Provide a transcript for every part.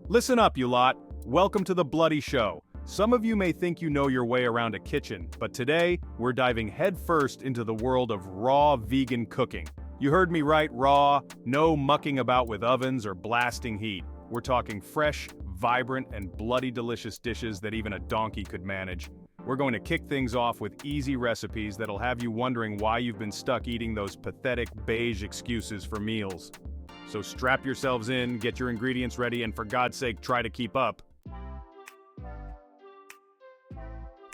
Listen up, you lot. Welcome to the Bloody Show. Some of you may think you know your way around a kitchen, but today, we're diving headfirst into the world of raw vegan cooking. You heard me right, raw, no mucking about with ovens or blasting heat. We're talking fresh, vibrant, and bloody delicious dishes that even a donkey could manage. We're going to kick things off with easy recipes that'll have you wondering why you've been stuck eating those pathetic beige excuses for meals. So strap yourselves in, get your ingredients ready, and for God's sake, try to keep up.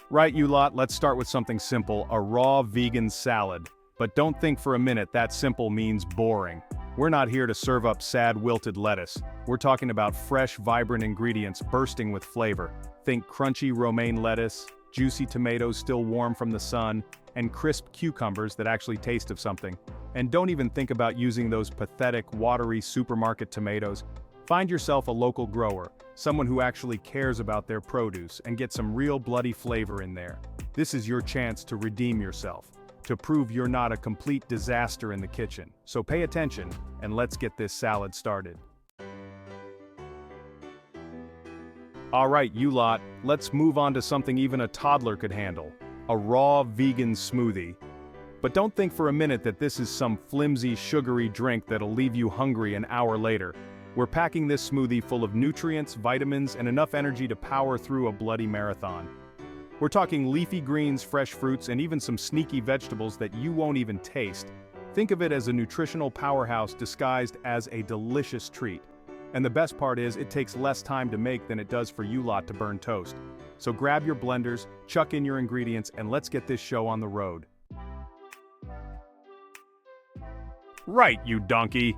Right, you lot, let's start with something simple, a raw vegan salad. But don't think for a minute that simple means boring. We're not here to serve up sad wilted lettuce. We're talking about fresh, vibrant ingredients bursting with flavor. Think crunchy romaine lettuce, juicy tomatoes still warm from the sun, and crisp cucumbers that actually taste of something. And don't even think about using those pathetic, watery supermarket tomatoes. Find yourself a local grower, someone who actually cares about their produce, and get some real bloody flavor in there. This is your chance to redeem yourself, to prove you're not a complete disaster in the kitchen. So pay attention, and let's get this salad started. Alright, you lot, let's move on to something even a toddler could handle. A raw vegan smoothie. But don't think for a minute that this is some flimsy, sugary drink that'll leave you hungry an hour later. We're packing this smoothie full of nutrients, vitamins, and enough energy to power through a bloody marathon. We're talking leafy greens, fresh fruits, and even some sneaky vegetables that you won't even taste. Think of it as a nutritional powerhouse disguised as a delicious treat. And the best part is, it takes less time to make than it does for you lot to burn toast. So grab your blenders, chuck in your ingredients, and let's get this show on the road. Right, you donkey.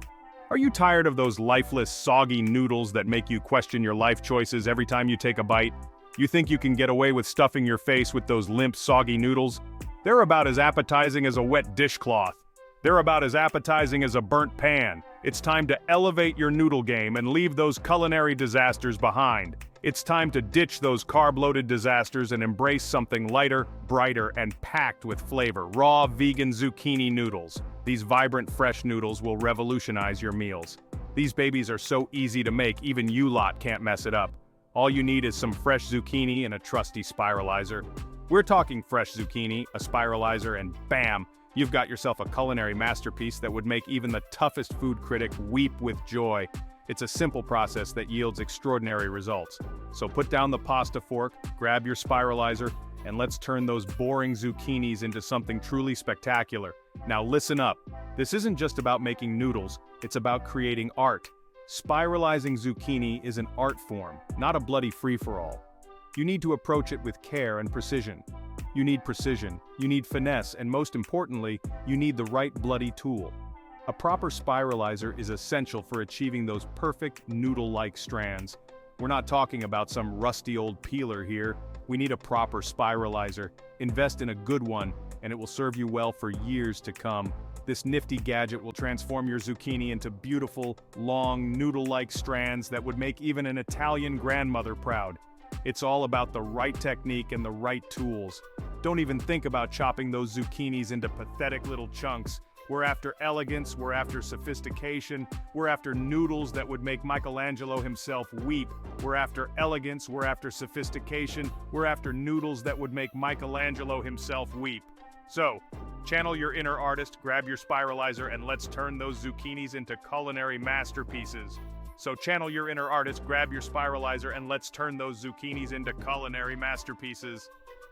Are you tired of those lifeless, soggy noodles that make you question your life choices every time you take a bite? You think you can get away with stuffing your face with those limp, soggy noodles? They're about as appetizing as a wet dishcloth. They're about as appetizing as a burnt pan. It's time to elevate your noodle game and leave those culinary disasters behind. It's time to ditch those carb-loaded disasters and embrace something lighter, brighter, and packed with flavor. Raw vegan zucchini noodles. These vibrant, fresh noodles will revolutionize your meals. These babies are so easy to make, even you lot can't mess it up. All you need is some fresh zucchini and a trusty spiralizer. We're talking fresh zucchini, a spiralizer, and bam! You've got yourself a culinary masterpiece that would make even the toughest food critic weep with joy. It's a simple process that yields extraordinary results. So put down the pasta fork, grab your spiralizer, and let's turn those boring zucchinis into something truly spectacular. Now listen up. This isn't just about making noodles, it's about creating art. Spiralizing zucchini is an art form, not a bloody free-for-all. You need to approach it with care and precision. You need precision, you need finesse, and most importantly, you need the right bloody tool. A proper spiralizer is essential for achieving those perfect noodle-like strands. We're not talking about some rusty old peeler here. We need a proper spiralizer. Invest in a good one, and it will serve you well for years to come. This nifty gadget will transform your zucchini into beautiful, long, noodle-like strands that would make even an Italian grandmother proud. It's all about the right technique and the right tools. Don't even think about chopping those zucchinis into pathetic little chunks. We're after elegance, we're after sophistication, we're after noodles that would make Michelangelo himself weep. We're after elegance, we're after sophistication, we're after noodles that would make Michelangelo himself weep. So, channel your inner artist, grab your spiralizer, and let's turn those zucchinis into culinary masterpieces. So channel your inner artist, grab your spiralizer, and let's turn those zucchinis into culinary masterpieces.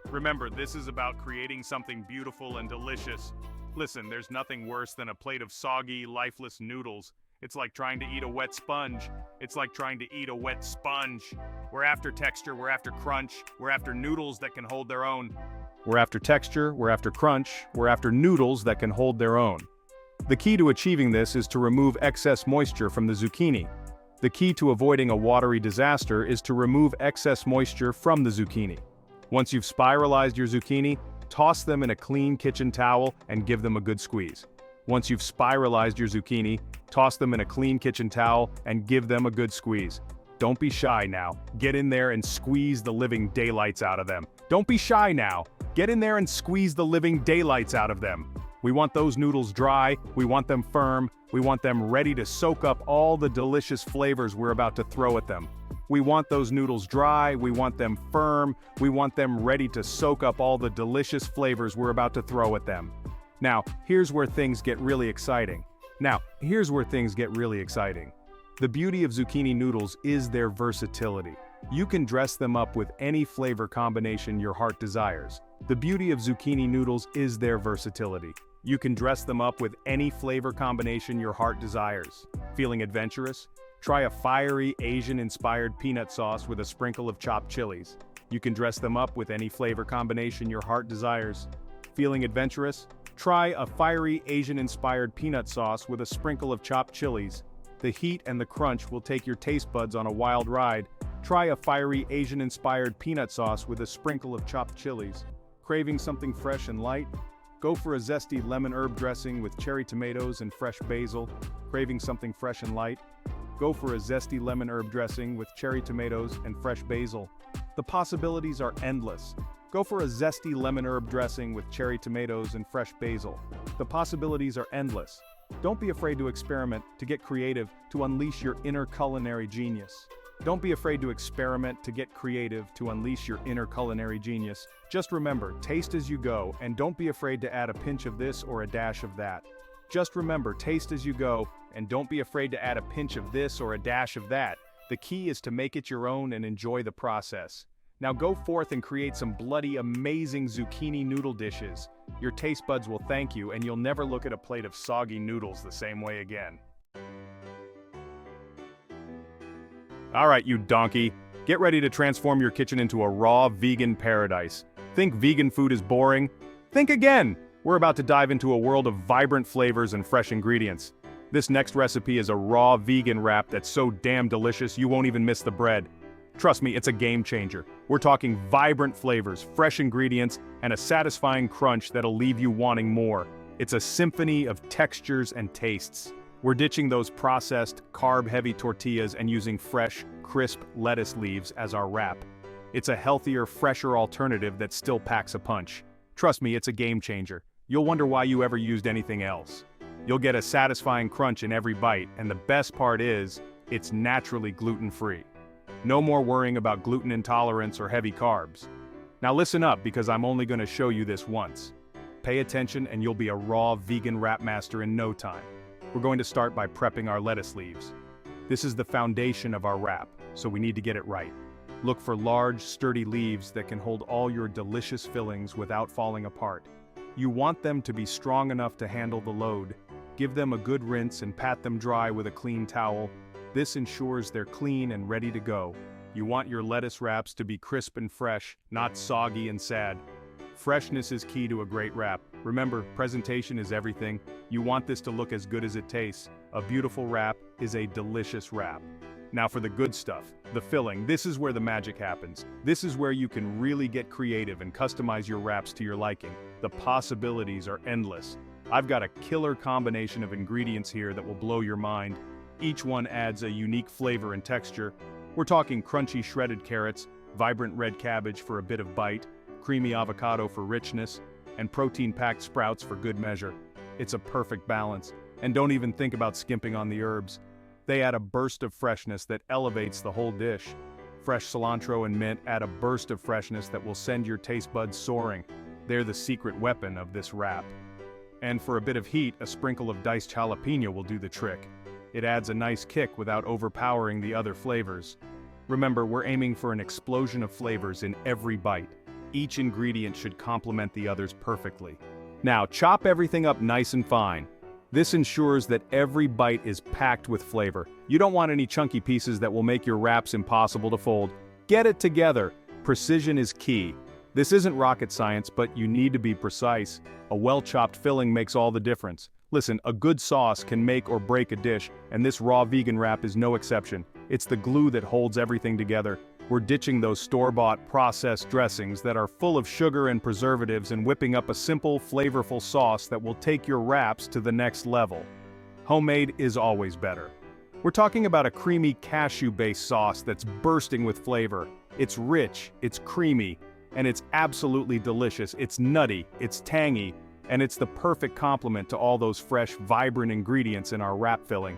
Remember, this is about creating something beautiful and delicious. Listen, there's nothing worse than a plate of soggy, lifeless noodles. It's like trying to eat a wet sponge. It's like trying to eat a wet sponge. We're after texture, we're after crunch, we're after noodles that can hold their own. We're after texture, we're after crunch, we're after noodles that can hold their own. The key to achieving this is to remove excess moisture from the zucchini. The key to avoiding a watery disaster is to remove excess moisture from the zucchini. Once you've spiralized your zucchini, toss them in a clean kitchen towel and give them a good squeeze. Once you've spiralized your zucchini, toss them in a clean kitchen towel and give them a good squeeze. Don't be shy now. Get in there and squeeze the living daylights out of them. Don't be shy now. Get in there and squeeze the living daylights out of them. We want those noodles dry, we want them firm, we want them ready to soak up all the delicious flavors we're about to throw at them. We want those noodles dry, we want them firm, we want them ready to soak up all the delicious flavors we're about to throw at them. Now, here's where things get really exciting. The beauty of zucchini noodles is their versatility. You can dress them up with any flavor combination your heart desires. The beauty of zucchini noodles is their versatility. You can dress them up with any flavor combination your heart desires. Feeling adventurous? Try a fiery Asian-inspired peanut sauce with a sprinkle of chopped chilies. You can dress them up with any flavor combination your heart desires. Feeling adventurous? Try a fiery Asian-inspired peanut sauce with a sprinkle of chopped chilies. The heat and the crunch will take your taste buds on a wild ride. Try a fiery Asian-inspired peanut sauce with a sprinkle of chopped chilies. Craving something fresh and light? Go for a zesty lemon herb dressing with cherry tomatoes and fresh basil. Craving something fresh and light? Go for a zesty lemon herb dressing with cherry tomatoes and fresh basil. The possibilities are endless. Go for a zesty lemon herb dressing with cherry tomatoes and fresh basil. The possibilities are endless. Don't be afraid to experiment, to get creative, to unleash your inner culinary genius. Don't be afraid to experiment, to get creative, to unleash your inner culinary genius. Just remember, taste as you go, and don't be afraid to add a pinch of this or a dash of that. Just remember, taste as you go, and don't be afraid to add a pinch of this or a dash of that. The key is to make it your own and enjoy the process. Now go forth and create some bloody amazing zucchini noodle dishes. Your taste buds will thank you, and you'll never look at a plate of soggy noodles the same way again. Alright, you donkey. Get ready to transform your kitchen into a raw vegan paradise. Think vegan food is boring? Think again! We're about to dive into a world of vibrant flavors and fresh ingredients. This next recipe is a raw vegan wrap that's so damn delicious you won't even miss the bread. Trust me, it's a game changer. We're talking vibrant flavors, fresh ingredients, and a satisfying crunch that'll leave you wanting more. It's a symphony of textures and tastes. We're ditching those processed, carb-heavy tortillas and using fresh, crisp lettuce leaves as our wrap. It's a healthier, fresher alternative that still packs a punch. Trust me, it's a game changer. You'll wonder why you ever used anything else. You'll get a satisfying crunch in every bite, and the best part is, it's naturally gluten-free. No more worrying about gluten intolerance or heavy carbs. Now listen up, because I'm only going to show you this once. Pay attention and you'll be a raw vegan wrap master in no time. We're going to start by prepping our lettuce leaves. This is the foundation of our wrap, so we need to get it right. Look for large, sturdy leaves that can hold all your delicious fillings without falling apart. You want them to be strong enough to handle the load. Give them a good rinse and pat them dry with a clean towel. This ensures they're clean and ready to go. You want your lettuce wraps to be crisp and fresh, not soggy and sad. Freshness is key to a great wrap. Remember, presentation is everything. You want this to look as good as it tastes. A beautiful wrap is a delicious wrap. Now for the good stuff, the filling. This is where the magic happens. This is where you can really get creative and customize your wraps to your liking. The possibilities are endless. I've got a killer combination of ingredients here that will blow your mind. Each one adds a unique flavor and texture. We're talking crunchy shredded carrots, vibrant red cabbage for a bit of bite, creamy avocado for richness, and protein-packed sprouts for good measure. It's a perfect balance. And don't even think about skimping on the herbs. They add a burst of freshness that elevates the whole dish. Fresh cilantro and mint add a burst of freshness that will send your taste buds soaring. They're the secret weapon of this wrap. And for a bit of heat, a sprinkle of diced jalapeno will do the trick. It adds a nice kick without overpowering the other flavors. Remember, we're aiming for an explosion of flavors in every bite. Each ingredient should complement the others perfectly. Now, chop everything up nice and fine. This ensures that every bite is packed with flavor. You don't want any chunky pieces that will make your wraps impossible to fold. Get it together. Precision is key. This isn't rocket science, but you need to be precise. A well-chopped filling makes all the difference. Listen, a good sauce can make or break a dish, and this raw vegan wrap is no exception. It's the glue that holds everything together. We're ditching those store-bought processed dressings that are full of sugar and preservatives and whipping up a simple, flavorful sauce that will take your wraps to the next level. Homemade is always better. We're talking about a creamy cashew-based sauce that's bursting with flavor. It's rich, it's creamy, and it's absolutely delicious. It's nutty, it's tangy, and it's the perfect complement to all those fresh, vibrant ingredients in our wrap filling.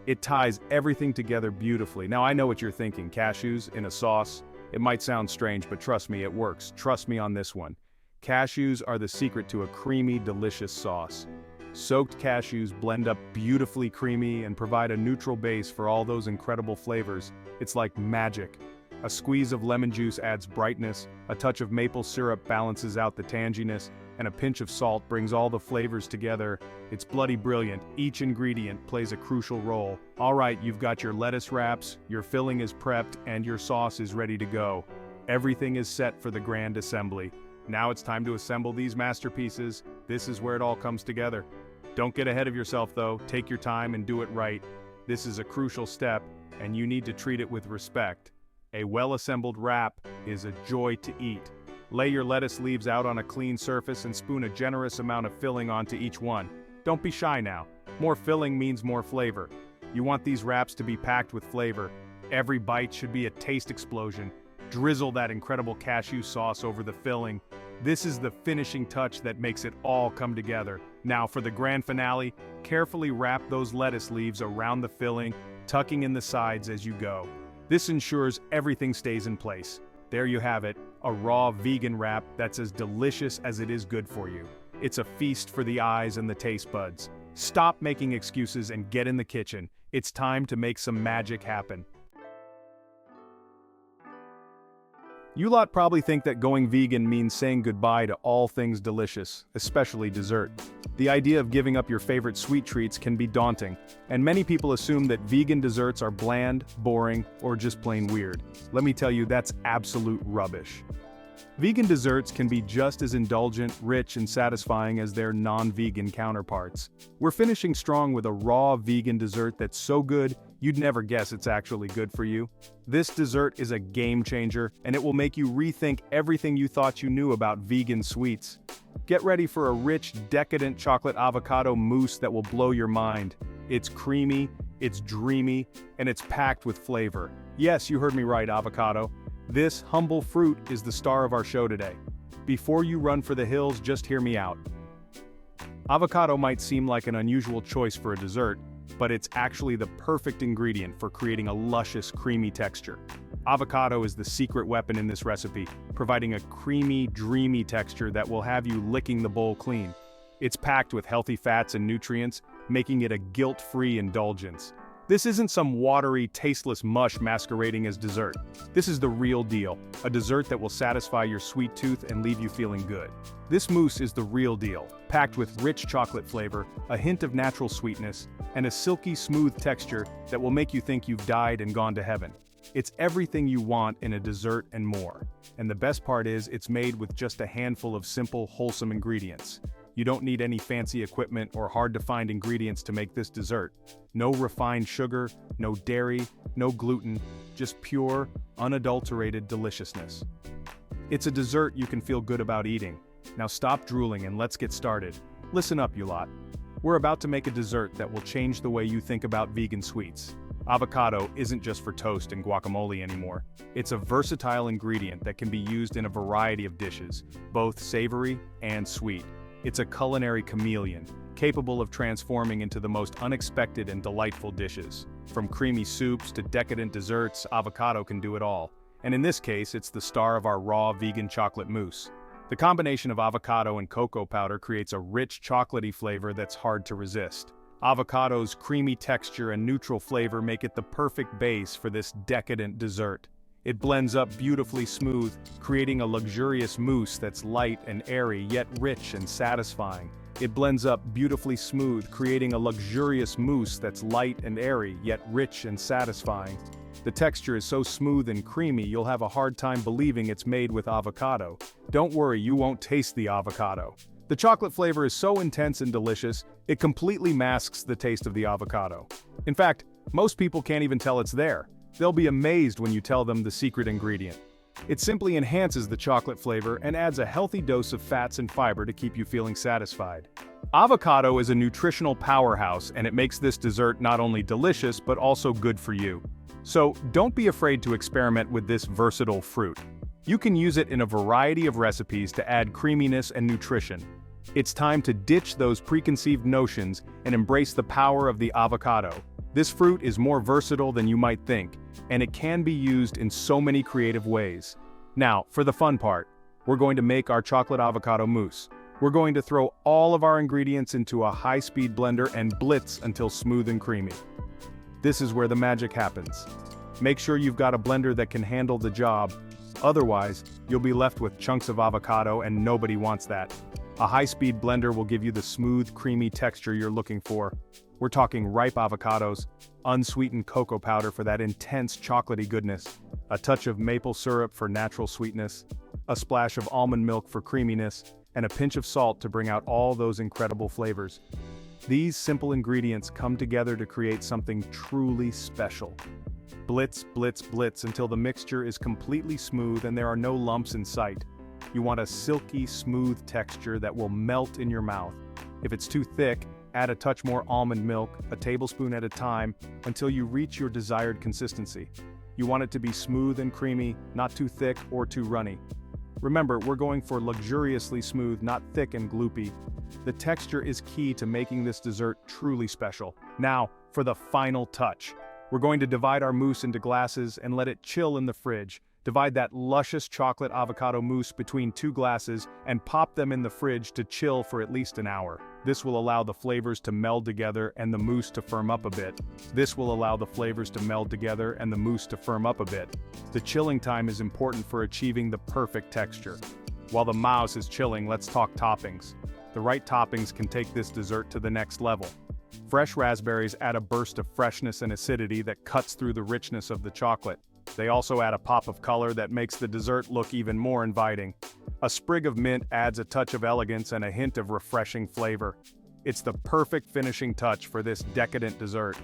It ties everything together beautifully. Now I know what you're thinking, cashews in a sauce. It might sound strange, but trust me, it works. Trust me on this one. Cashews are the secret to a creamy, delicious sauce. Soaked cashews blend up beautifully creamy and provide a neutral base for all those incredible flavors. It's like magic. A squeeze of lemon juice adds brightness, a touch of maple syrup balances out the tanginess, and a pinch of salt brings all the flavors together. It's bloody brilliant. Each ingredient plays a crucial role. Alright, you've got your lettuce wraps, your filling is prepped, and your sauce is ready to go. Everything is set for the grand assembly. Now it's time to assemble these masterpieces. This is where it all comes together. Don't get ahead of yourself though, take your time and do it right. This is a crucial step, and you need to treat it with respect. A well-assembled wrap is a joy to eat. Lay your lettuce leaves out on a clean surface and spoon a generous amount of filling onto each one. Don't be shy now. More filling means more flavor. You want these wraps to be packed with flavor. Every bite should be a taste explosion. Drizzle that incredible cashew sauce over the filling. This is the finishing touch that makes it all come together. Now for the grand finale, carefully wrap those lettuce leaves around the filling, tucking in the sides as you go. This ensures everything stays in place. There you have it, a raw vegan wrap that's as delicious as it is good for you. It's a feast for the eyes and the taste buds. Stop making excuses and get in the kitchen. It's time to make some magic happen. You lot probably think that going vegan means saying goodbye to all things delicious, especially dessert. The idea of giving up your favorite sweet treats can be daunting, and many people assume that vegan desserts are bland, boring, or just plain weird. Let me tell you, that's absolute rubbish. Vegan desserts can be just as indulgent, rich, and satisfying as their non-vegan counterparts. We're finishing strong with a raw vegan dessert that's so good, you'd never guess it's actually good for you. This dessert is a game changer, and it will make you rethink everything you thought you knew about vegan sweets. Get ready for a rich, decadent chocolate avocado mousse that will blow your mind. It's creamy, it's dreamy, and it's packed with flavor. Yes, you heard me right, avocado. This humble fruit is the star of our show today. Before you run for the hills, just hear me out. Avocado might seem like an unusual choice for a dessert, but it's actually the perfect ingredient for creating a luscious, creamy texture. Avocado is the secret weapon in this recipe, providing a creamy, dreamy texture that will have you licking the bowl clean. It's packed with healthy fats and nutrients, making it a guilt-free indulgence. This isn't some watery, tasteless mush masquerading as dessert. This is the real deal, a dessert that will satisfy your sweet tooth and leave you feeling good. This mousse is the real deal, packed with rich chocolate flavor, a hint of natural sweetness, and a silky, smooth texture that will make you think you've died and gone to heaven. It's everything you want in a dessert and more. And the best part is, it's made with just a handful of simple, wholesome ingredients. You don't need any fancy equipment or hard-to-find ingredients to make this dessert. No refined sugar, no dairy, no gluten, just pure, unadulterated deliciousness. It's a dessert you can feel good about eating. Now stop drooling and let's get started. Listen up, you lot. We're about to make a dessert that will change the way you think about vegan sweets. Avocado isn't just for toast and guacamole anymore. It's a versatile ingredient that can be used in a variety of dishes, both savory and sweet. It's a culinary chameleon, capable of transforming into the most unexpected and delightful dishes. From creamy soups to decadent desserts, avocado can do it all. And in this case, it's the star of our raw vegan chocolate mousse. The combination of avocado and cocoa powder creates a rich chocolatey flavor that's hard to resist. Avocado's creamy texture and neutral flavor make it the perfect base for this decadent dessert. It blends up beautifully smooth, creating a luxurious mousse that's light and airy, yet rich and satisfying. It blends up beautifully smooth, creating a luxurious mousse that's light and airy, yet rich and satisfying. The texture is so smooth and creamy you'll have a hard time believing it's made with avocado. Don't worry, you won't taste the avocado. The chocolate flavor is so intense and delicious, it completely masks the taste of the avocado. In fact, most people can't even tell it's there. They'll be amazed when you tell them the secret ingredient. It simply enhances the chocolate flavor and adds a healthy dose of fats and fiber to keep you feeling satisfied. Avocado is a nutritional powerhouse, and it makes this dessert not only delicious but also good for you. So don't be afraid to experiment with this versatile fruit. You can use it in a variety of recipes to add creaminess and nutrition. It's time to ditch those preconceived notions and embrace the power of the avocado. This fruit is more versatile than you might think, and it can be used in so many creative ways. Now, for the fun part, we're going to make our chocolate avocado mousse. We're going to throw all of our ingredients into a high-speed blender and blitz until smooth and creamy. This is where the magic happens. Make sure you've got a blender that can handle the job. Otherwise, you'll be left with chunks of avocado and nobody wants that. A high-speed blender will give you the smooth, creamy texture you're looking for. We're talking ripe avocados, unsweetened cocoa powder for that intense chocolatey goodness, a touch of maple syrup for natural sweetness, a splash of almond milk for creaminess, and a pinch of salt to bring out all those incredible flavors. These simple ingredients come together to create something truly special. Blitz, blitz, blitz until the mixture is completely smooth and there are no lumps in sight. You want a silky, smooth texture that will melt in your mouth. If it's too thick, add a touch more almond milk, a tablespoon at a time, until you reach your desired consistency. You want it to be smooth and creamy, not too thick or too runny. Remember, we're going for luxuriously smooth, not thick and gloopy. The texture is key to making this dessert truly special. Now, for the final touch. We're going to divide our mousse into glasses and let it chill in the fridge. Divide that luscious chocolate avocado mousse between 2 glasses and pop them in the fridge to chill for at least an hour. This will allow the flavors to meld together and the mousse to firm up a bit. The chilling time is important for achieving the perfect texture. While the mousse is chilling, let's talk toppings. The right toppings can take this dessert to the next level. Fresh raspberries add a burst of freshness and acidity that cuts through the richness of the chocolate. They also add a pop of color that makes the dessert look even more inviting. A sprig of mint adds a touch of elegance and a hint of refreshing flavor. It's the perfect finishing touch for this decadent dessert.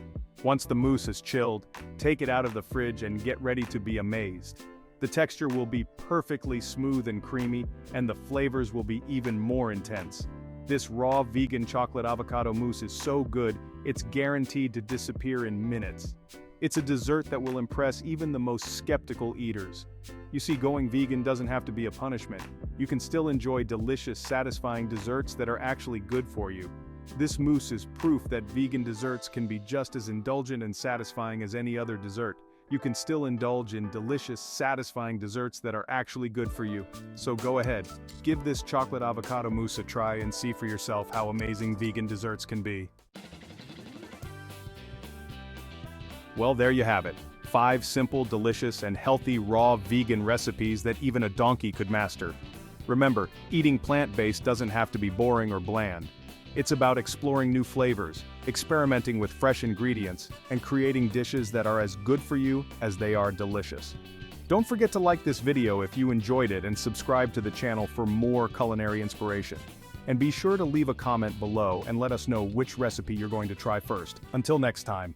Once the mousse is chilled, take it out of the fridge and get ready to be amazed. The texture will be perfectly smooth and creamy, and the flavors will be even more intense. This raw vegan chocolate avocado mousse is so good, it's guaranteed to disappear in minutes. It's a dessert that will impress even the most skeptical eaters. You see, going vegan doesn't have to be a punishment. You can still enjoy delicious, satisfying desserts that are actually good for you. This mousse is proof that vegan desserts can be just as indulgent and satisfying as any other dessert. You can still indulge in delicious, satisfying desserts that are actually good for you. So go ahead, give this chocolate avocado mousse a try and see for yourself how amazing vegan desserts can be. Well, there you have it. 5 simple, delicious, and healthy raw vegan recipes that even a donkey could master. Remember, eating plant-based doesn't have to be boring or bland. It's about exploring new flavors, experimenting with fresh ingredients, and creating dishes that are as good for you as they are delicious. Don't forget to like this video if you enjoyed it and subscribe to the channel for more culinary inspiration. And be sure to leave a comment below and let us know which recipe you're going to try first. Until next time.